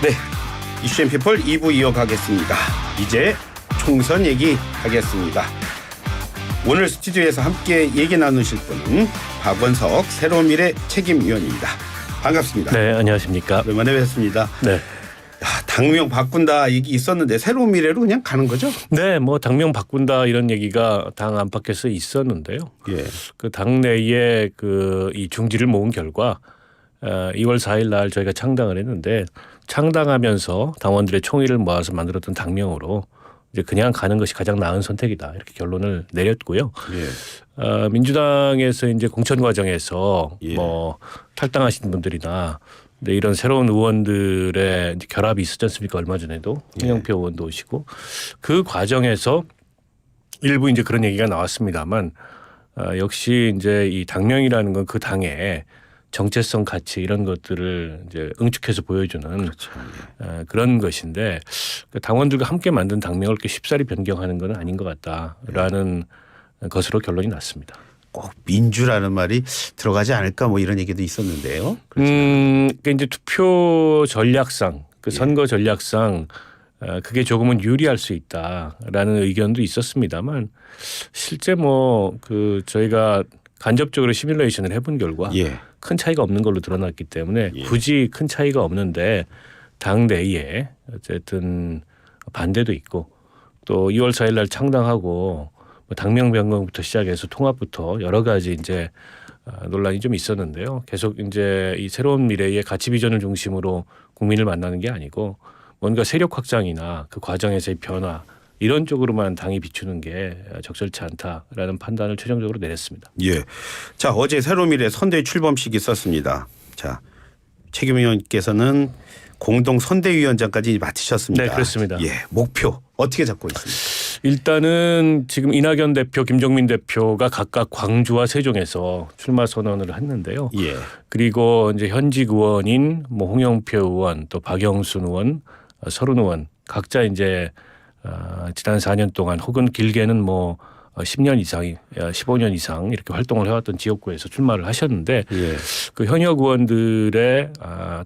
네, 이슈앤피플 2부 이어가겠습니다. 이제 총선 얘기하겠습니다. 오늘 스튜디오에서 함께 얘기 나누실 분은 박원석 새로운 미래 책임위원입니다. 반갑습니다. 네, 안녕하십니까. 오랜만에 뵙습니다. 네. 야, 당명 바꾼다 얘기 있었는데 새로운 미래로 그냥 가는 거죠? 네, 뭐 당명 바꾼다 이런 얘기가 당 안팎에서 있었는데요. 예. 그 당내에 이 중지를 모은 결과 2월 4일 날 저희가 창당을 했는데 창당하면서 당원들의 총의를 모아서 만들었던 당명으로 이제 그냥 가는 것이 가장 나은 선택이다 이렇게 결론을 내렸고요. 예. 민주당에서 이제 공천 과정에서 예. 뭐 탈당하신 분들이나 이런 새로운 의원들의 이제 결합이 있었지 않습니까? 얼마 전에도 홍영표 의원도 오시고 그 과정에서 일부 이제 그런 얘기가 나왔습니다만 역시 이제 이 당명이라는 건 그 당의 정체성 가치 이런 것들을 이제 응축해서 보여주는 그렇죠. 그런 것인데 당원들과 함께 만든 당명을 이렇게 쉽사리 변경하는 건 아닌 것 같다라는 것으로 결론이 났습니다. 꼭 민주라는 말이 들어가지 않을까 뭐 이런 얘기도 있었는데요. 그러니까 이제 투표 전략상 선거 전략상 그게 조금은 유리할 수 있다라는 의견도 있었습니다만 실제 저희가 간접적으로 시뮬레이션을 해본 결과 큰 차이가 없는 걸로 드러났기 때문에 굳이 큰 차이가 없는데 당 내에 어쨌든 반대도 있고 또 2월 4일 날 창당하고 당명 변경부터 시작해서 통합부터 여러 가지 이제 논란이 좀 있었는데요. 계속 이제 이 새로운 미래의 가치 비전을 중심으로 국민을 만나는 게 아니고 뭔가 세력 확장이나 그 과정에서의 변화 이런 쪽으로만 당이 비추는 게 적절치 않다라는 판단을 최종적으로 내렸습니다. 예. 자, 어제 새로운 미래 선대위 출범식이 있었습니다. 자, 책임위원께서는 공동 선대위원장까지 맡으셨습니다. 네, 그렇습니다. 예, 목표 어떻게 잡고 있습니까? 일단은 지금 이낙연 대표, 김종민 대표가 각각 광주와 세종에서 출마 선언을 했는데요. 예. 그리고 이제 현직 의원인 홍영표 의원, 또 박영순 의원, 서른 의원 각자 이제 지난 4년 동안 혹은 길게는 10년 이상, 15년 이상 이렇게 활동을 해왔던 지역구에서 출마를 하셨는데 그 현역 의원들의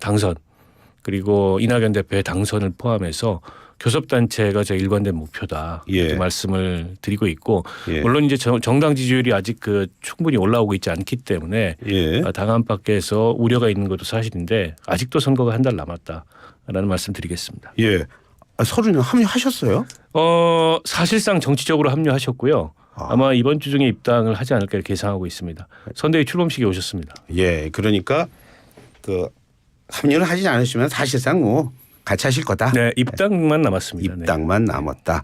당선 그리고 이낙연 대표의 당선을 포함해서 교섭단체가 제 일관된 목표다 이렇게 말씀을 드리고 있고 물론 이제 정당 지지율이 아직 충분히 올라오고 있지 않기 때문에 당 안팎에서 우려가 있는 것도 사실인데 아직도 선거가 한 달 남았다라는 말씀 드리겠습니다. 예. 서른은 합류하셨어요? 사실상 정치적으로 합류하셨고요. 아마 이번 주 중에 입당을 하지 않을까 이렇게 예상하고 있습니다. 선대위 출범식에 오셨습니다. 예, 그러니까 합류를 하지 않으시면 사실상 같이 하실 거다. 네, 입당만 남았습니다. 입당만 남았다.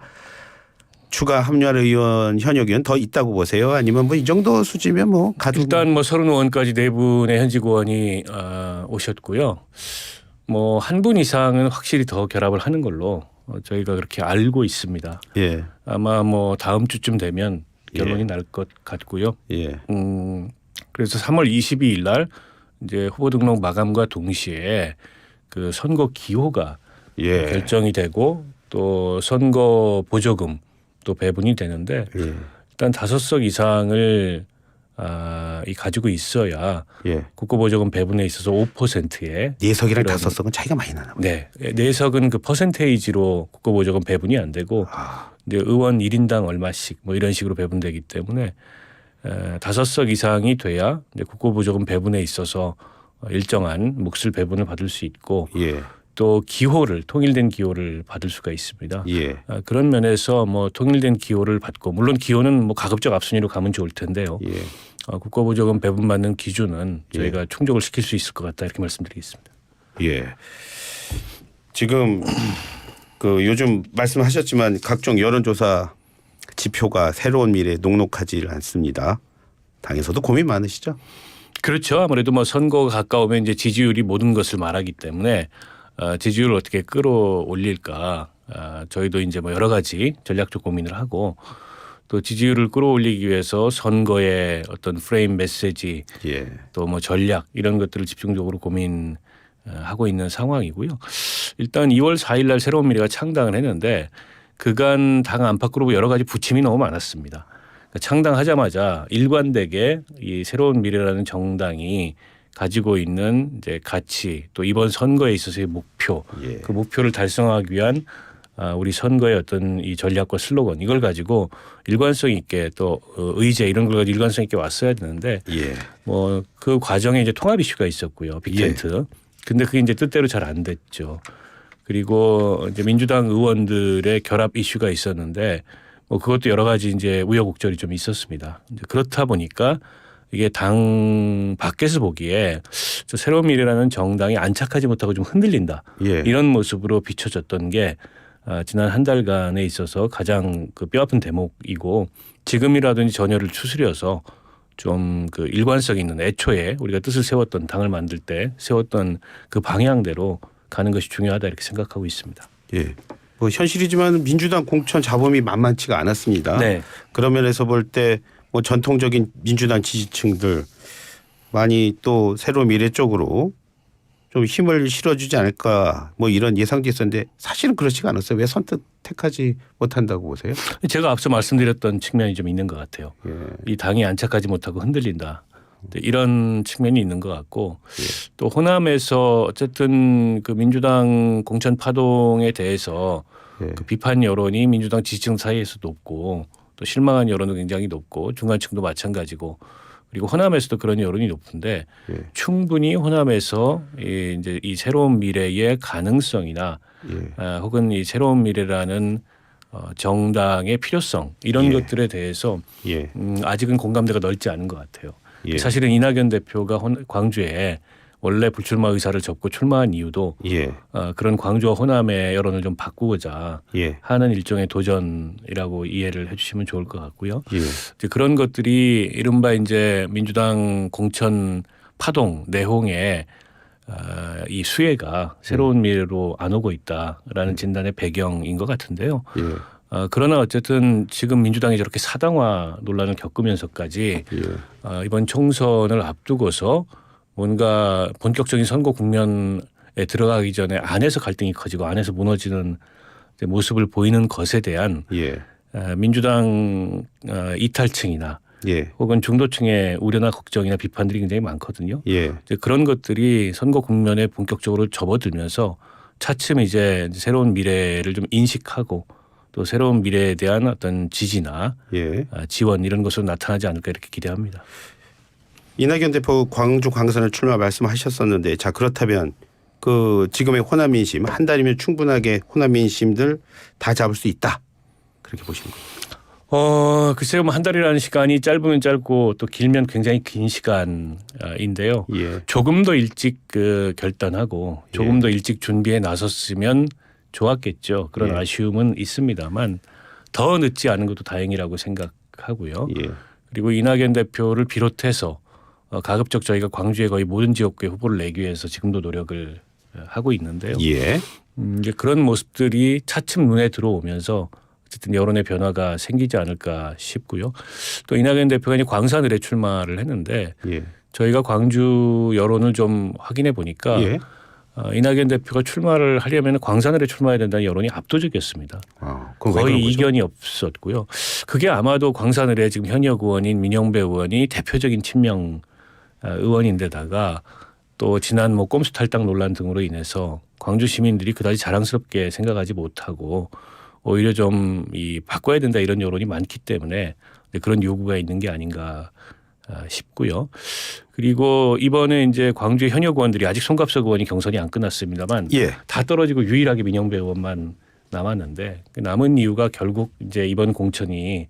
추가 합류할 의원 현역 의원 더 있다고 보세요? 아니면 이 정도 수지면 가도 일단 서른 의원까지 4분의 현직 의원이 오셨고요. 한 분 이상은 확실히 더 결합을 하는 걸로 저희가 그렇게 알고 있습니다. 예. 아마 다음 주쯤 되면 결론이 날 것 같고요. 예. 그래서 3월 22일 날 이제 후보 등록 마감과 동시에 그 선거 기호가 결정이 되고 또 선거 보조금 또 배분이 되는데 일단 5석 이상을 가지고 있어야 국고보조금 배분에 있어서 5%의 4석이랑 5석은 차이가 많이 나나 봐요. 네, 4석은 그 퍼센테이지로 국고보조금 배분이 안 되고 이제 의원 1인당 얼마씩 이런 식으로 배분되기 때문에 5석 이상이 돼야 이제 국고보조금 배분에 있어서 일정한 몫을 배분을 받을 수 있고 또 통일된 기호를 받을 수가 있습니다. 그런 면에서 통일된 기호를 받고 물론 기호는 가급적 앞순위로 가면 좋을 텐데요. 국고보조금 배분받는 기준은 저희가 충족을 시킬 수 있을 것 같다 이렇게 말씀드리겠습니다. 예. 지금 요즘 말씀하셨지만 각종 여론조사 지표가 새로운 미래에 녹록하지 않습니다. 당에서도 고민 많으시죠? 그렇죠. 아무래도 선거가 가까우면 이제 지지율이 모든 것을 말하기 때문에 지지율을 어떻게 끌어올릴까 저희도 이제 여러 가지 전략적 고민을 하고 또 지지율을 끌어올리기 위해서 선거의 어떤 프레임 메시지 또 전략 이런 것들을 집중적으로 고민하고 있는 상황이고요. 일단 2월 4일 날 새로운 미래가 창당을 했는데 그간 당 안팎으로 여러 가지 부침이 너무 많았습니다. 창당하자마자 일관되게 이 새로운 미래라는 정당이 가지고 있는 이제 가치 또 이번 선거에 있어서의 목표 예. 그 목표를 달성하기 위한 우리 선거의 어떤 이 전략과 슬로건 이걸 가지고 일관성 있게 또 의제 이런 걸 가지고 일관성 있게 왔어야 되는데 예. 뭐 그 과정에 이제 통합 이슈가 있었고요. 빅텐트. 근데 그게 이제 뜻대로 잘 안 됐죠. 그리고 이제 민주당 의원들의 결합 이슈가 있었는데 뭐 그것도 여러 가지 이제 우여곡절이 좀 있었습니다. 이제 그렇다 보니까 이게 당 밖에서 보기에 저 새로운 미래라는 정당이 안착하지 못하고 좀 흔들린다. 예. 이런 모습으로 비춰졌던 게 지난 한 달간에 있어서 가장 그 뼈아픈 대목이고 지금이라든지 전열을 추스려서 좀 그 일관성 있는 애초에 우리가 뜻을 세웠던 당을 만들 때 세웠던 그 방향대로 가는 것이 중요하다 이렇게 생각하고 있습니다. 예. 뭐 현실이지만 민주당 공천 잡음이 만만치가 않았습니다. 네. 그런 면에서 볼 때 뭐 전통적인 민주당 지지층들 많이 또 새로운 미래 쪽으로 좀 힘을 실어주지 않을까 뭐 이런 예상도 있었는데 사실은 그렇지가 않았어요. 왜 선택하지 못한다고 보세요? 제가 앞서 말씀드렸던 측면이 좀 있는 것 같아요. 예. 이 당이 안착하지 못하고 흔들린다. 이런 측면이 있는 것 같고 또 호남에서 어쨌든 그 민주당 공천 파동에 대해서 예. 그 비판 여론이 민주당 지지층 사이에서 높고 또 실망한 여론도 굉장히 높고 중간층도 마찬가지고 그리고 호남에서도 그런 여론이 높은데 예. 충분히 호남에서 이제 이 새로운 미래의 가능성이나 예. 혹은 이 새로운 미래라는 정당의 필요성 이런 예. 것들에 대해서 예. 아직은 공감대가 넓지 않은 것 같아요. 예. 사실은 이낙연 대표가 광주에 원래 불출마 의사를 접고 출마한 이유도 예. 그런 광주와 호남의 여론을 좀 바꾸고자 예. 하는 일종의 도전이라고 이해를 해주시면 좋을 것 같고요. 예. 이제 그런 것들이 이른바 이제 민주당 공천 파동 내홍에 이 수혜가 새로운 미래로 안 오고 있다라는 진단의 배경인 것 같은데요. 예. 그러나 어쨌든 지금 민주당이 저렇게 사당화 논란을 겪으면서까지 예. 이번 총선을 앞두고서 뭔가 본격적인 선거 국면에 들어가기 전에 안에서 갈등이 커지고 안에서 무너지는 모습을 보이는 것에 대한 예. 민주당 이탈층이나 예. 혹은 중도층의 우려나 걱정이나 비판들이 굉장히 많거든요. 예. 이제 그런 것들이 선거 국면에 본격적으로 접어들면서 차츰 이제 새로운 미래를 좀 인식하고 또 새로운 미래에 대한 어떤 지지나 예. 지원 이런 것으로 나타나지 않을까 이렇게 기대합니다. 이낙연 대표 광주 광산을 출마 말씀하셨었는데 자 그렇다면 그 지금의 호남 민심 한 달이면 충분하게 호남 민심들 다 잡을 수 있다 그렇게 보십니까? 글쎄요, 뭐 한 달이라는 시간이 짧으면 짧고 또 길면 굉장히 긴 시간인데요. 예. 조금 더 일찍 결단하고 조금 더 일찍 준비에 나섰으면 좋았겠죠. 그런 예. 아쉬움은 있습니다만 더 늦지 않은 것도 다행이라고 생각하고요. 예. 그리고 그리고 이낙연 대표를 비롯해서 가급적 저희가 광주의 거의 모든 지역구에 후보를 내기 위해서 지금도 노력을 하고 있는데요. 예. 이제 그런 모습들이 차츰 눈에 들어오면서 어쨌든 여론의 변화가 생기지 않을까 싶고요. 또 이낙연 대표가 이제 광산 의뢰 출마를 했는데 예. 저희가 광주 여론을 좀 확인해 보니까 예. 이낙연 대표가 출마를 하려면 광산 의뢰 출마해야 된다는 여론이 압도적이었습니다. 그럼 왜 거의 그런 거죠? 이견이 없었고요. 그게 아마도 광산 의뢰 지금 현역 의원인 민영배 의원이 대표적인 친명 의원인데다가 또 지난 뭐 꼼수 탈당 논란 등으로 인해서 광주 시민들이 그다지 자랑스럽게 생각하지 못하고 오히려 좀 바꿔야 된다 이런 여론이 많기 때문에 그런 요구가 있는 게 아닌가 싶고요. 그리고 이번에 이제 광주의 현역 의원들이 아직 송갑석 의원이 경선이 안 끝났습니다만 예. 다 떨어지고 유일하게 민영배 의원만 남았는데 그 남은 이유가 결국 이제 이번 공천이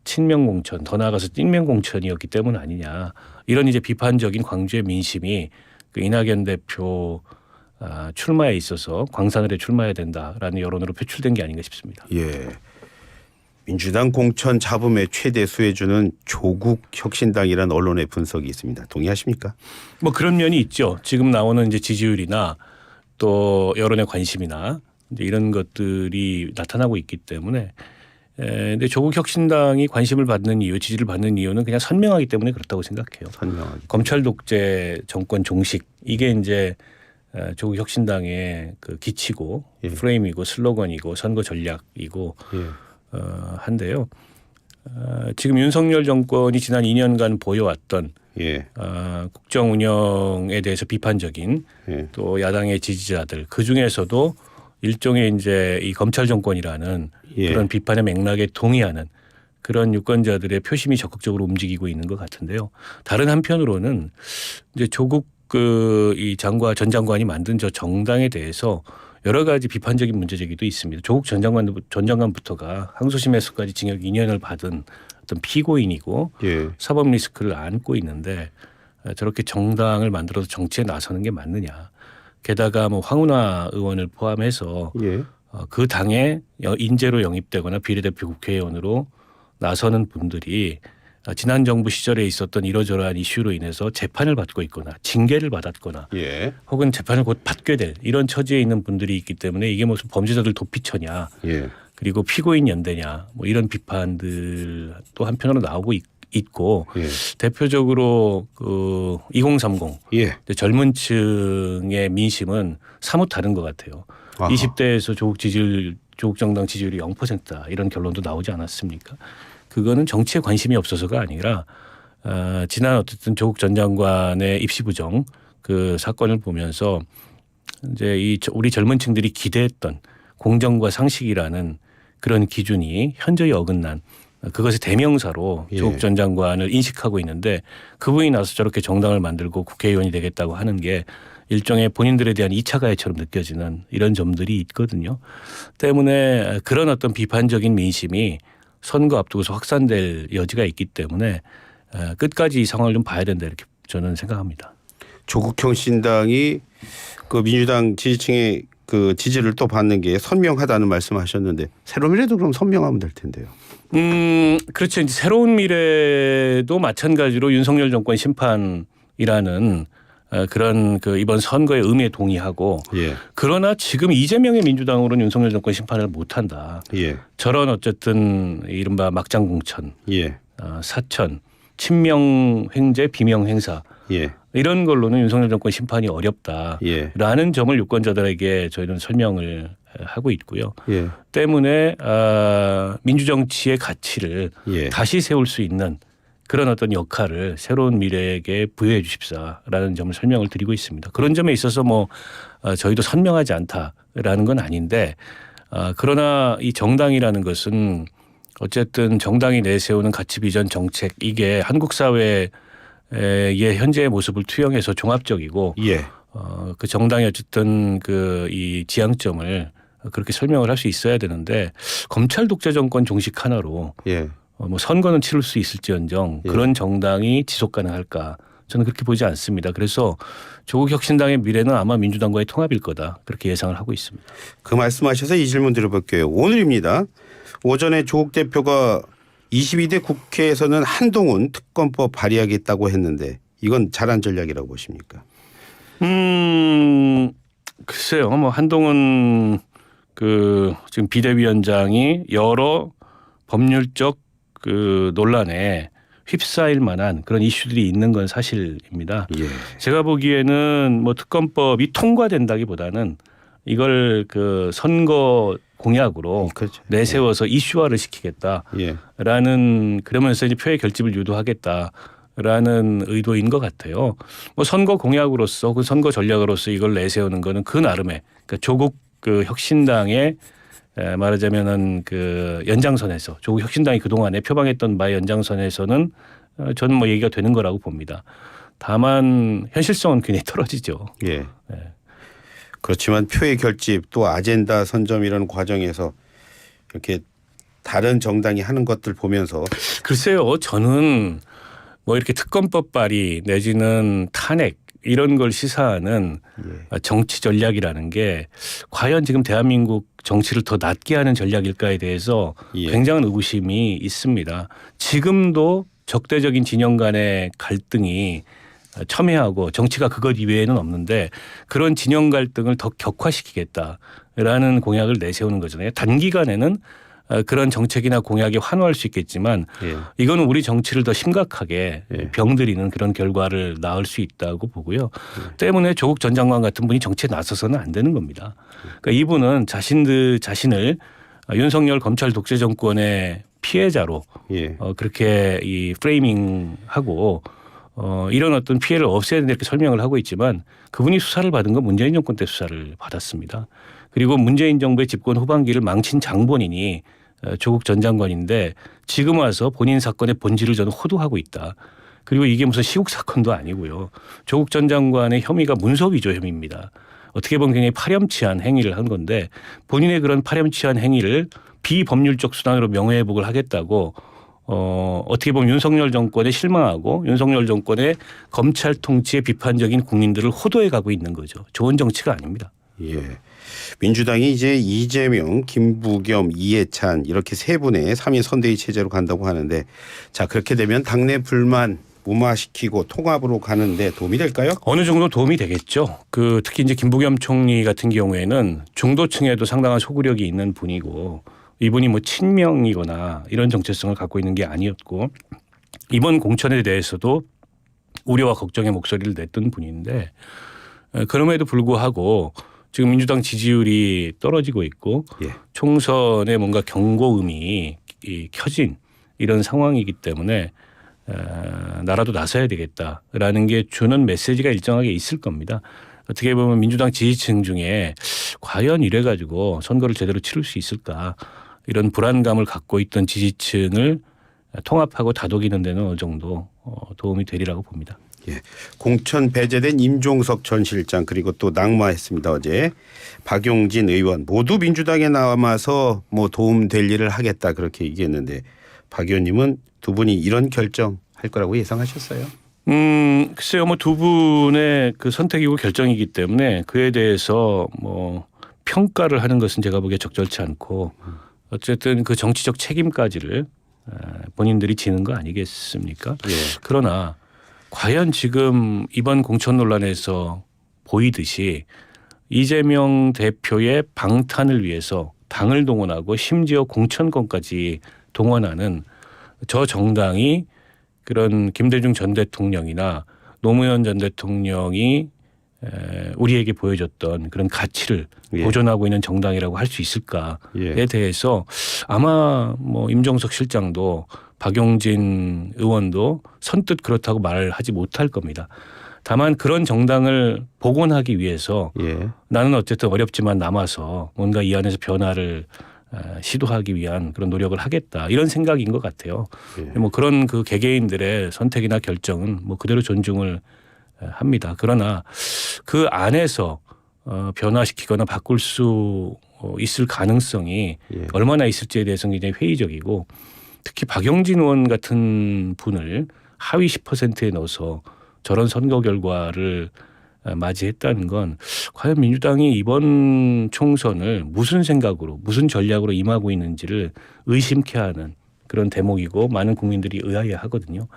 친명 공천 더 나아가서 찐명 공천이었기 때문 아니냐 이런 이제 비판적인 광주의 민심이 그 이낙연 대표 출마에 있어서 광산을에 출마해야 된다라는 여론으로 표출된 게 아닌가 싶습니다. 예. 민주당 공천 잡음의 최대 수혜주는 조국 혁신당이라는 언론의 분석이 있습니다. 동의하십니까? 뭐 그런 면이 있죠. 지금 나오는 이제 지지율이나 또 여론의 관심이나 이제 이런 것들이 나타나고 있기 때문에 근데 조국 혁신당이 관심을 받는 이유, 지지를 받는 이유는 그냥 선명하기 때문에 그렇다고 생각해요. 선명하게. 검찰 독재 정권 종식 이게 이제 조국 혁신당의 그 기치고 예. 프레임이고 슬로건이고 선거 전략이고 예. 한데요. 지금 윤석열 정권이 지난 2년간 보여왔던 예. 국정 운영에 대해서 비판적인 예. 또 야당의 지지자들 그 중에서도 일종의 이제 이 검찰 정권이라는 예. 그런 비판의 맥락에 동의하는 그런 유권자들의 표심이 적극적으로 움직이고 있는 것 같은데요. 다른 한편으로는 이제 조국 이 전 장관이 만든 저 정당에 대해서 여러 가지 비판적인 문제 제기도 있습니다. 조국 전 장관부터가 항소심에서까지 징역 2년을 받은 어떤 피고인이고 예. 사법 리스크를 안고 있는데 저렇게 정당을 만들어서 정치에 나서는 게 맞느냐. 게다가 뭐 황운하 의원을 포함해서 예. 그 당에 인재로 영입되거나 비례대표 국회의원으로 나서는 분들이 지난 정부 시절에 있었던 이러저러한 이슈로 인해서 재판을 받고 있거나 징계를 받았거나 예. 혹은 재판을 곧 받게 될 이런 처지에 있는 분들이 있기 때문에 이게 무슨 범죄자들 도피처냐 예. 그리고 피고인 연대냐 뭐 이런 비판들 또 한편으로 나오고 있고 예. 대표적으로 2030 예. 젊은 층의 민심은 사뭇 다른 것 같아요. 아하. 20대에서 조국 정당 지지율이 0%다 이런 결론도 나오지 않았습니까? 그거는 정치에 관심이 없어서가 아니라 지난 어쨌든 조국 전 장관의 입시 부정 그 사건을 보면서 이제 우리 젊은 층들이 기대했던 공정과 상식이라는 그런 기준이 현저히 어긋난 그것의 대명사로 예. 조국 전 장관을 인식하고 있는데 그분이 나서 저렇게 정당을 만들고 국회의원이 되겠다고 하는 게 일종의 본인들에 대한 2차 가해처럼 느껴지는 이런 점들이 있거든요. 때문에 그런 어떤 비판적인 민심이 선거 앞두고서 확산될 여지가 있기 때문에 끝까지 이 상황을 좀 봐야 된다 이렇게 저는 생각합니다. 조국형 신당이 그 민주당 지지층의 그 지지를 또 받는 게 선명하다는 말씀하셨는데 새로운 미래도 그럼 선명하면 될 텐데요. 그렇죠. 이제 새로운 미래도 마찬가지로 윤석열 정권 심판이라는 그런 그 이번 선거의 의미에 동의하고 예. 그러나 지금 이재명의 민주당으로는 윤석열 정권 심판을 못한다. 예. 저런 어쨌든 이른바 막장 공천, 예. 사천, 친명 횡재, 비명 행사 예. 이런 걸로는 윤석열 정권 심판이 어렵다라는 예. 점을 유권자들에게 저희는 설명을 하고 있고요. 예. 때문에 민주정치의 가치를 예. 다시 세울 수 있는 그런 어떤 역할을 새로운 미래에게 부여해 주십사라는 점을 설명을 드리고 있습니다. 그런 점에 있어서 뭐 저희도 선명하지 않다라는 건 아닌데 그러나 이 정당이라는 것은 어쨌든 정당이 내세우는 가치 비전 정책 이게 한국 사회의 현재의 모습을 투영해서 종합적이고 예. 그 정당이 어쨌든 그 이 지향점을 그렇게 설명을 할 수 있어야 되는데 검찰 독재 정권 종식 하나로 예. 뭐 선거는 치를 수 있을지언정 예. 그런 정당이 지속 가능할까 저는 그렇게 보지 않습니다. 그래서 조국 혁신당의 미래는 아마 민주당과의 통합일 거다 그렇게 예상을 하고 있습니다. 그 말씀하셔서 이 질문 드려볼게요. 오늘입니다. 오전에 조국 대표가 22대 국회에서는 한동훈 특검법 발의하겠다고 했는데 이건 잘한 전략이라고 보십니까? 글쎄요. 뭐 한동훈 그 지금 비대위원장이 여러 법률적 그 논란에 휩싸일 만한 그런 이슈들이 있는 건 사실입니다. 예. 제가 보기에는 뭐 특검법이 통과된다기보다는 이걸 그 선거 공약으로 그렇죠. 내세워서 이슈화를 시키겠다라는 예. 그러면서 이제 표의 결집을 유도하겠다라는 의도인 것 같아요. 뭐 선거 공약으로서 그 선거 전략으로서 이걸 내세우는 거는 그 나름의 그러니까 조국 그 혁신당의 말하자면은 그 연장선에서 조국 혁신당이 그동안에 표방했던 바의 연장선에서는 저는 뭐 얘기가 되는 거라고 봅니다. 다만 현실성은 굉장히 떨어지죠. 예. 네. 그렇지만 표의 결집 또 아젠다 선점 이런 과정에서 이렇게 다른 정당이 하는 것들 보면서 글쎄요. 저는 뭐 이렇게 특검법 발의 내지는 탄핵 이런 걸 시사하는 정치 전략이라는 게 과연 지금 대한민국 정치를 더 낮게 하는 전략일까에 대해서 굉장한 의구심이 있습니다. 지금도 적대적인 진영 간의 갈등이 첨예하고 정치가 그것 이외에는 없는데 그런 진영 갈등을 더 격화시키겠다라는 공약을 내세우는 거잖아요. 단기간에는 그런 정책이나 공약에 환호할 수 있겠지만 이거는 우리 정치를 더 심각하게 병들이는 그런 결과를 낳을 수 있다고 보고요. 때문에 조국 전 장관 같은 분이 정치에 나서서는 안 되는 겁니다. 그러니까 이분은 자신을 윤석열 검찰 독재 정권의 피해자로 예. 그렇게 이 프레이밍하고 이런 어떤 피해를 없애야 된다 이렇게 설명을 하고 있지만 그분이 수사를 받은 건 문재인 정권 때 수사를 받았습니다. 그리고 문재인 정부의 집권 후반기를 망친 장본인이 조국 전 장관인데 지금 와서 본인 사건의 본질을 저는 호도하고 있다. 그리고 이게 무슨 시국 사건도 아니고요. 조국 전 장관의 혐의가 문서 위조 혐의입니다. 어떻게 보면 굉장히 파렴치한 행위를 한 건데 본인의 그런 파렴치한 행위를 비법률적 수단으로 명예회복을 하겠다고 어떻게 보면 윤석열 정권에 실망하고 윤석열 정권의 검찰 통치에 비판적인 국민들을 호도해 가고 있는 거죠. 좋은 정치가 아닙니다. 예. 민주당이 이제 이재명, 김부겸, 이해찬 이렇게 세 분의 3인 선대위 체제로 간다고 하는데 자 그렇게 되면 당내 불만 무마시키고 통합으로 가는데 도움이 될까요? 어느 정도 도움이 되겠죠. 특히 이제 김부겸 총리 같은 경우에는 중도층에도 상당한 소구력이 있는 분이고 이분이 뭐 친명이거나 이런 정체성을 갖고 있는 게 아니었고 이번 공천에 대해서도 우려와 걱정의 목소리를 냈던 분인데 그럼에도 불구하고 지금 민주당 지지율이 떨어지고 있고 예. 총선에 뭔가 경고음이 켜진 이런 상황이기 때문에 나라도 나서야 되겠다라는 게 주는 메시지가 일정하게 있을 겁니다. 어떻게 보면 민주당 지지층 중에 과연 이래 가지고 선거를 제대로 치를 수 있을까 이런 불안감을 갖고 있던 지지층을 통합하고 다독이는 데는 어느 정도 도움이 되리라고 봅니다. 예. 공천 배제된 임종석 전 실장 그리고 또 낙마했습니다. 어제 박용진 의원 모두 민주당에 남아서 뭐 도움될 일을 하겠다 그렇게 얘기했는데 박 의원님은 두 분이 이런 결정할 거라고 예상하셨어요? 글쎄요, 뭐 두 분의 그 선택이고 결정이기 때문에 그에 대해서 뭐 평가를 하는 것은 제가 보기에 적절치 않고 어쨌든 그 정치적 책임까지를 본인들이 지는 거 아니겠습니까? 예. 그러나 과연 지금 이번 공천 논란에서 보이듯이 이재명 대표의 방탄을 위해서 당을 동원하고 심지어 공천권까지 동원하는 저 정당이 그런 김대중 전 대통령이나 노무현 전 대통령이 우리에게 보여줬던 그런 가치를 예. 보존하고 있는 정당이라고 할 수 있을까에 예. 대해서 아마 뭐 임종석 실장도 박용진 의원도 선뜻 그렇다고 말을 하지 못할 겁니다. 다만 그런 정당을 복원하기 위해서 예. 나는 어쨌든 어렵지만 남아서 뭔가 이 안에서 변화를 시도하기 위한 그런 노력을 하겠다 이런 생각인 것 같아요. 예. 뭐 그런 그 개개인들의 선택이나 결정은 뭐 그대로 존중을 합니다. 그러나 그 안에서 변화시키거나 바꿀 수 있을 가능성이 예. 얼마나 있을지에 대해서는 굉장히 회의적이고 특히 박용진 의원 같은 분을 하위 10%에 넣어서 저런 선거 결과를 맞이했다는 건 과연 민주당이 이번 총선을 무슨 생각으로 무슨 전략으로 임하고 있는지를 의심케 하는 그런 대목이고 많은 국민들이 의아해하거든요.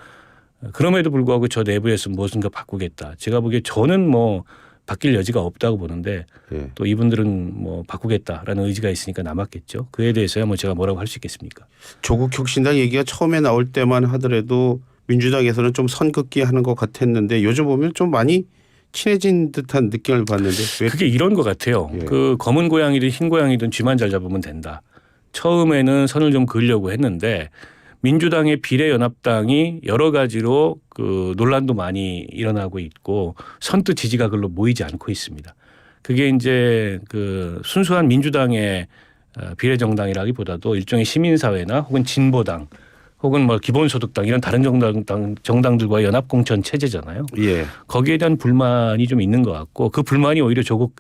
그럼에도 불구하고 저 내부에서 무엇인가 바꾸겠다. 제가 보기에 저는 뭐 바뀔 여지가 없다고 보는데 예. 또 이분들은 뭐 바꾸겠다라는 의지가 있으니까 남았겠죠. 그에 대해서야 뭐 제가 뭐라고 할 수 있겠습니까? 조국 혁신당 얘기가 처음에 나올 때만 하더라도 민주당에서는 좀 선긋기 하는 것 같았는데 요즘 보면 좀 많이 친해진 듯한 느낌을 받는데 왜? 그게 이런 것 같아요. 예. 그 검은 고양이든 흰 고양이든 쥐만 잘 잡으면 된다. 처음에는 선을 좀 그으려고 했는데 민주당의 비례연합당이 여러 가지로 그 논란도 많이 일어나고 있고 선뜻 지지가 글로 모이지 않고 있습니다. 그게 이제 그 순수한 민주당의 비례정당이라기보다도 일종의 시민사회나 혹은 진보당 혹은 뭐 기본소득당 이런 다른 정당들과의 연합공천 체제잖아요. 예. 거기에 대한 불만이 좀 있는 것 같고 그 불만이 오히려 조국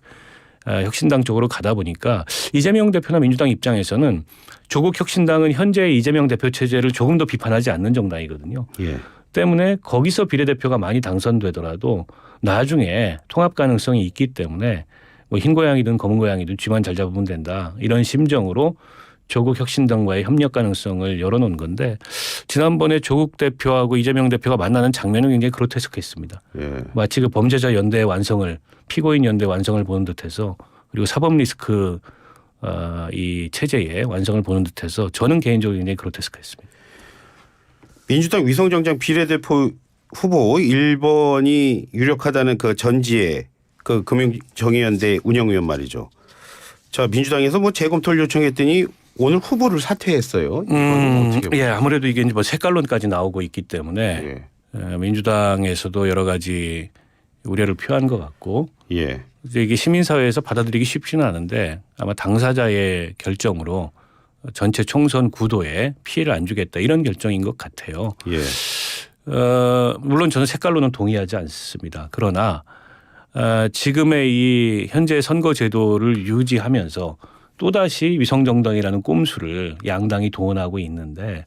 혁신당 쪽으로 가다 보니까 이재명 대표나 민주당 입장에서는 조국 혁신당은 현재 이재명 대표 체제를 조금 더 비판하지 않는 정당이거든요. 예. 때문에 거기서 비례대표가 많이 당선되더라도 나중에 통합 가능성이 있기 때문에 뭐 흰 고양이든 검은 고양이든 쥐만 잘 잡으면 된다. 이런 심정으로 조국 혁신당과의 협력 가능성을 열어놓은 건데 지난번에 조국 대표하고 이재명 대표가 만나는 장면은 굉장히 그로테스크했습니다. 예. 마치 그 범죄자 연대의 완성을 피고인 연대 완성을 보는 듯해서 그리고 사법 리스크 이 체제의 완성을 보는 듯해서 저는 개인적으로 굉장히 그로테스크했습니다. 민주당 위성정장 비례대표 후보 1번이 유력하다는 그 전지의 그 금융정의연대 운영위원 말이죠. 자 민주당에서 뭐 재검토를 요청했더니 오늘 후보를 사퇴했어요. 이건 어떻게 보세요? 예, 아무래도 이게 이제 뭐 색깔론까지 나오고 있기 때문에 예. 민주당에서도 여러 가지 우려를 표한 것 같고 예. 이제 이게 시민사회에서 받아들이기 쉽지는 않은데 아마 당사자의 결정으로 전체 총선 구도에 피해를 안 주겠다 이런 결정인 것 같아요. 예. 물론 저는 색깔로는 동의하지 않습니다. 그러나 지금의 이 현재 선거 제도를 유지하면서 또다시 위성정당이라는 꼼수를 양당이 동원하고 있는데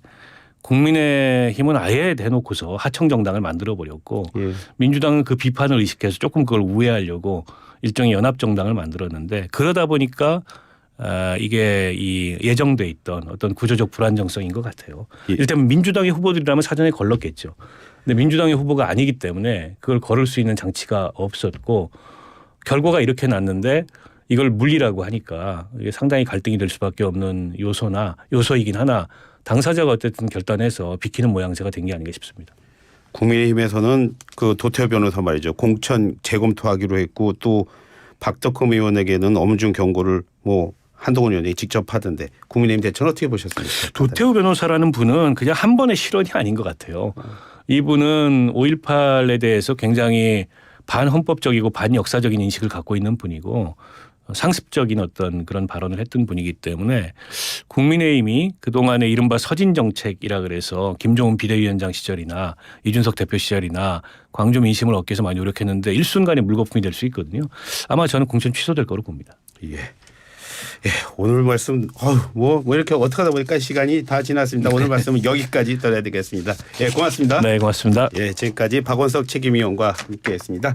국민의힘은 아예 대놓고서 하청정당을 만들어버렸고 예. 민주당은 그 비판을 의식해서 조금 그걸 우회하려고 일종의 연합정당을 만들었는데 그러다 보니까 이게 이 예정돼 있던 어떤 구조적 불안정성인 것 같아요. 예. 일단 민주당의 후보들이라면 사전에 걸렀겠죠. 근데 민주당의 후보가 아니기 때문에 그걸 걸을 수 있는 장치가 없었고 결과가 이렇게 났는데 이걸 물리라고 하니까 이게 상당히 갈등이 될 수밖에 없는 요소이긴 하나 당사자가 어쨌든 결단해서 비키는 모양새가 된 게 아닌가 싶습니다. 국민의힘에서는 그 도태호 변호사 말이죠. 공천 재검토하기로 했고 또 박덕흠 의원에게는 엄중 경고를 뭐 한동훈 의원이 직접 하던데 국민의힘 대처는 어떻게 보셨습니까? 도태호 변호사라는 분은 그냥 한 번의 실언이 아닌 것 같아요. 이분은 5.18에 대해서 굉장히 반헌법적이고 반역사적인 인식을 갖고 있는 분이고 상습적인 어떤 그런 발언을 했던 분이기 때문에 국민의힘이 그동안에 이른바 서진정책이라 그래서 김종훈 비대위원장 시절이나 이준석 대표 시절이나 광주 민심을 얻기 위해서 많이 노력했는데 일순간에 물거품이 될 수 있거든요. 아마 저는 공천 취소될 거로 봅니다. 예. 예, 오늘 말씀 뭐 이렇게 어떻게 하다 보니까 시간이 다 지났습니다. 오늘 말씀은 여기까지 들어야 되겠습니다. 예, 고맙습니다. 네, 고맙습니다. 예, 지금까지 박원석 책임위원과 함께했습니다.